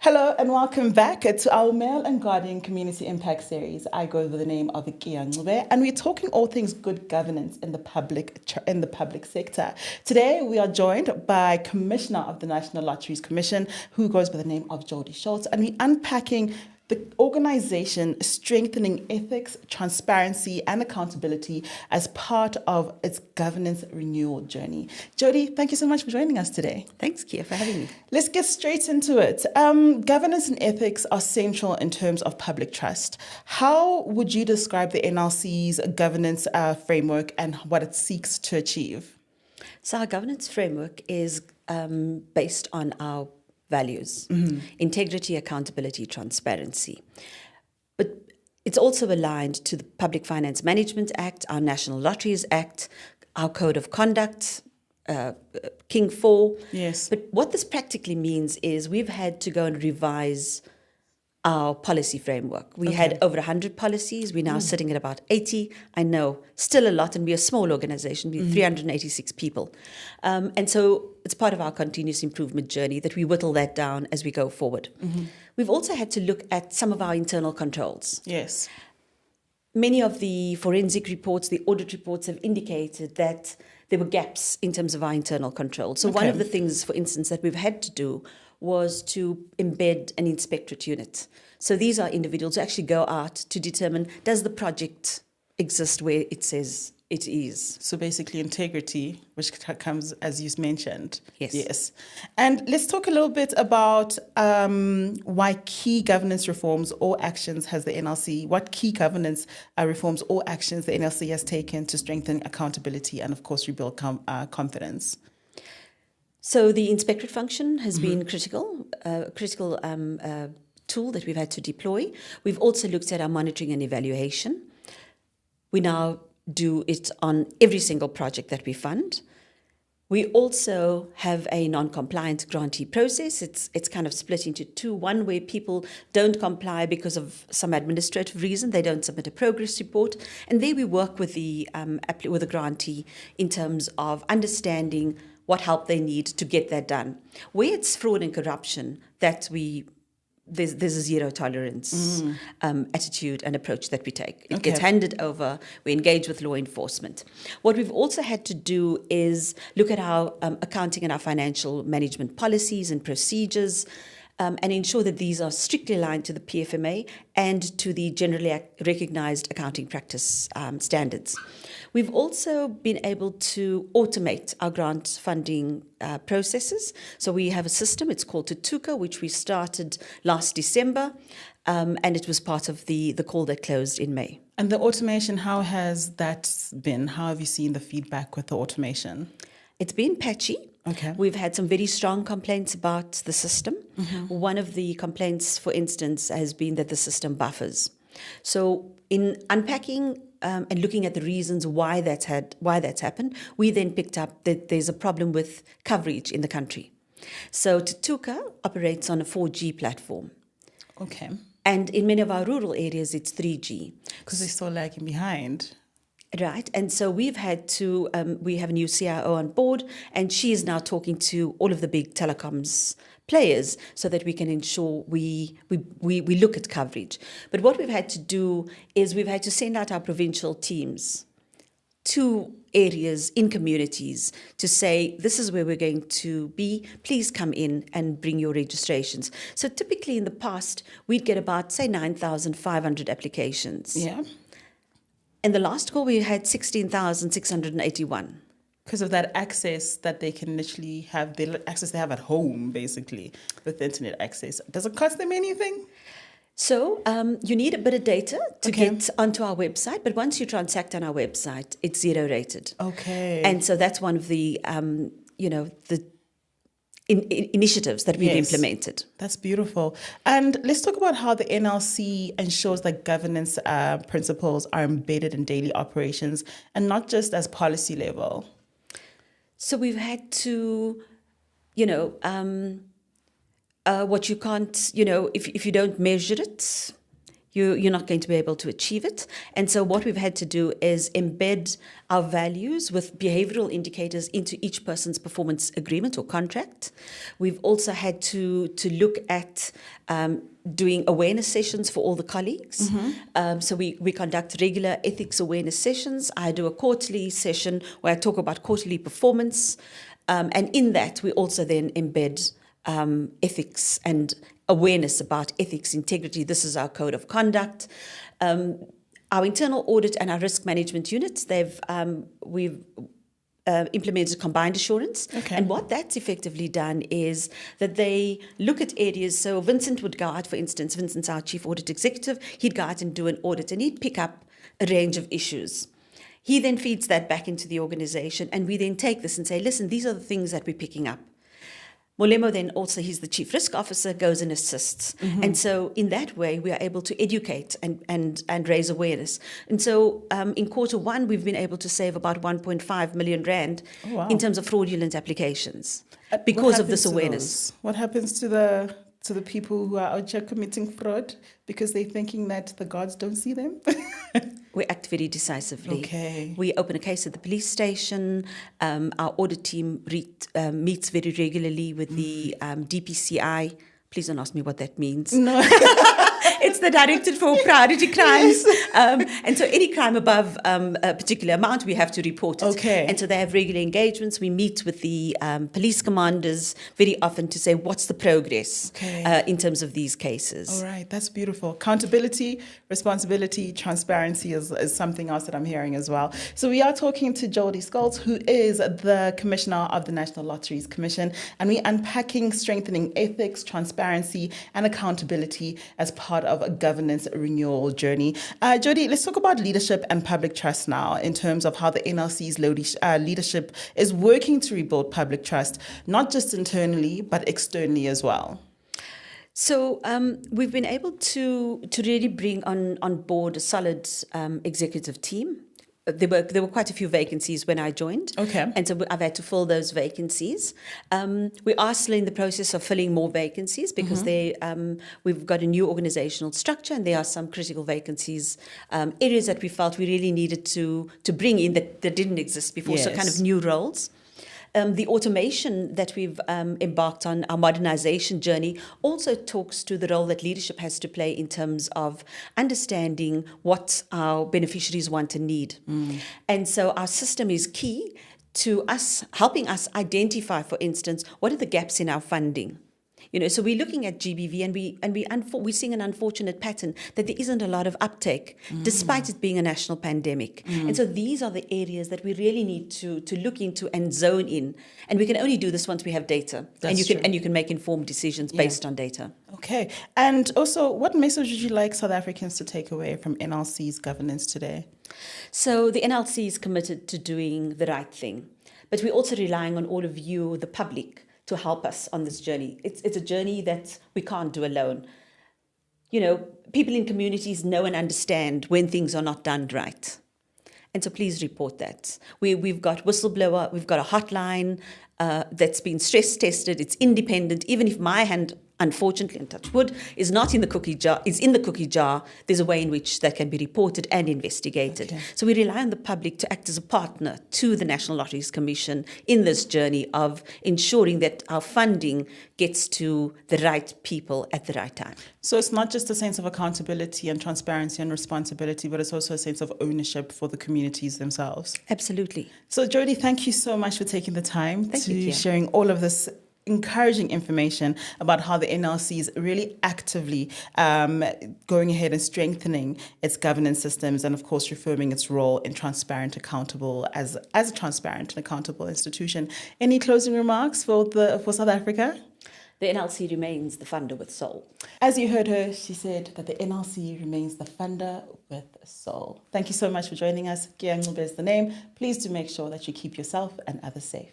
Hello and welcome back to our Male and Guardian Community Impact Series. I go by the name of Ikia Ngube, and we're talking all things good governance in the public sector. Today we are joined by Commissioner of the National Lotteries Commission, who goes by the name of Jodi Scholtz, and we're unpacking the organization strengthening ethics, transparency, and accountability as part of its governance renewal journey. Jodi, thank you so much for joining us today. Thanks, Kia, for having me. Let's get straight into it. Governance and ethics are central in terms of public trust. How would you describe the NLC's governance framework and what it seeks to achieve? So our governance framework is based on our values, integrity, accountability, transparency. But it's also aligned to the Public Finance Management Act, our National Lotteries Act, our Code of Conduct, King 4. Yes. But what this practically means is we've had to go and revise our policy framework. We had over 100 policies. We're now sitting at about 80. I know, still a lot, and we're a small organization. We're 386 people. And so it's part of our continuous improvement journey that we whittle that down as we go forward. We've also had to look at some of our internal controls. Yes. Many of the forensic reports, the audit reports have indicated that there were gaps in terms of our internal controls. So one of the things, for instance, that we've had to do was to embed an inspectorate unit. So these are individuals who actually go out to determine, does the project exist where it says it is? So basically integrity, which comes, as you mentioned. Yes. Yes. And let's talk a little bit about why key governance reforms or actions has the NLC, what key governance reforms or actions the NLC has taken to strengthen accountability and, of course, rebuild confidence. So the inspectorate function has been critical tool that we've had to deploy. We've also looked at our monitoring and evaluation. We now do it on every single project that we fund. We also have a non-compliant grantee process. It's kind of split into two. One where people don't comply because of some administrative reason. They don't submit a progress report. And there we work with the grantee in terms of understanding what help they need to get that done. Where it's fraud and corruption, there's a zero tolerance attitude and approach that we take. It gets handed over. We engage with law enforcement. What we've also had to do is look at our accounting and our financial management policies and procedures, and ensure that these are strictly aligned to the PFMA and to the generally recognized accounting practice standards. We've also been able to automate our grant funding processes. So we have a system, it's called Tutuka, which we started last December, and it was part of the call that closed in May. And the automation, how has that been? How have you seen the feedback with the automation? It's been patchy. Okay. We've had some very strong complaints about the system. One of the complaints, for instance, has been that the system buffers. So in unpacking and looking at the reasons why that's happened, we then picked up that there's a problem with coverage in the country. So Tutuka operates on a 4G platform. Okay. And in many of our rural areas, it's 3G. Because they're still lagging behind. Right, and so we've had to, we have a new CIO on board, and she is now talking to all of the big telecoms players so that we can ensure we look at coverage. But what we've had to do is we've had to send out our provincial teams to areas in communities to say, this is where we're going to be, please come in and bring your registrations. So typically in the past, we'd get about, say, 9,500 applications. Yeah. In the last call, we had 16,681. Because of that access that they can literally have, the access they have at home, basically, with internet access. Does it cost them anything? So you need a bit of data to get onto our website, but once you transact on our website, it's zero rated. Okay. And so that's one of the, the initiatives that we've implemented. That's beautiful. And let's talk about how the NLC ensures that governance principles are embedded in daily operations and not just as policy level. So we've had to, what you can't, if you don't measure it, you're not going to be able to achieve it. And so what we've had to do is embed our values with behavioral indicators into each person's performance agreement or contract. We've also had to look at doing awareness sessions for all the colleagues. So we conduct regular ethics awareness sessions. I do a quarterly session where I talk about quarterly performance. And in that, we also then embed ethics and awareness about ethics, integrity. This is our code of conduct. Our internal audit and our risk management units, we've implemented combined assurance. Okay. And what that's effectively done is that they look at areas. So Vincent would go out, for instance, Vincent's our chief audit executive, he'd go out and do an audit and he'd pick up a range of issues. He then feeds that back into the organization, and we then take this and say, listen, these are the things that we're picking up. Molemo then also, he's the chief risk officer, goes and assists. And so in that way, we are able to educate and raise awareness. And so in quarter one, we've been able to save about 1.5 million rand in terms of fraudulent applications because of this awareness. What happens to the people who are out here committing fraud because they're thinking that the gods don't see them? We act very decisively. Okay. We open a case at the police station. Our audit team meets very regularly with the DPCI. Please don't ask me what that means. No. It's the Directorate for Priority Crimes. And so any crime above a particular amount, we have to report it. Okay. And so they have regular engagements. We meet with the police commanders very often to say, what's the progress in terms of these cases? All right, that's beautiful. Accountability, responsibility, transparency is something else that I'm hearing as well. So we are talking to Jodi Scholtz, who is the Commissioner of the National Lotteries Commission, and we're unpacking strengthening ethics, transparency, and accountability as part of a governance renewal journey. Jodi, let's talk about leadership and public trust now in terms of how the NLC's leadership is working to rebuild public trust, not just internally, but externally as well. So we've been able to really bring on board a solid executive team. There were quite a few vacancies when I joined. Okay. And so I've had to fill those vacancies. We are still in the process of filling more vacancies because we've got a new organizational structure and there are some critical vacancies, areas that we felt we really needed to bring in that didn't exist before, so kind of new roles. The automation that we've embarked on, our modernization journey, also talks to the role that leadership has to play in terms of understanding what our beneficiaries want and need. And so our system is key to us, helping us identify, for instance, what are the gaps in our funding. So we're looking at GBV and we're seeing an unfortunate pattern that there isn't a lot of uptake, despite it being a national pandemic. And so these are the areas that we really need to look into and zone in. And we can only do this once we have data. That's and you can make informed decisions based on data. Okay. And also, what message would you like South Africans to take away from NLC's governance today? So the NLC is committed to doing the right thing, but we're also relying on all of you, the public, to help us on this journey. It's a journey that we can't do alone. People in communities know and understand when things are not done right. And so please report that. We've got whistleblower, we've got a hotline that's been stress tested, it's independent. Even if my hand, unfortunately, and touch wood, is not in the cookie jar, is in the cookie jar, there's a way in which that can be reported and investigated. Okay. So we rely on the public to act as a partner to the National Lotteries Commission in this journey of ensuring that our funding gets to the right people at the right time. So it's not just a sense of accountability and transparency and responsibility, but it's also a sense of ownership for the communities themselves. Absolutely. So Jodi, thank you so much for taking the time to sharing all of this encouraging information about how the NLC is really actively going ahead and strengthening its governance systems and, of course, reforming its role in transparent, accountable as a transparent and accountable institution. Any closing remarks for South Africa? The NLC remains the funder with soul. As you heard her, she said that the NLC remains the funder with soul. Thank you so much for joining us. Kia Ncube is the name. Please do make sure that you keep yourself and others safe.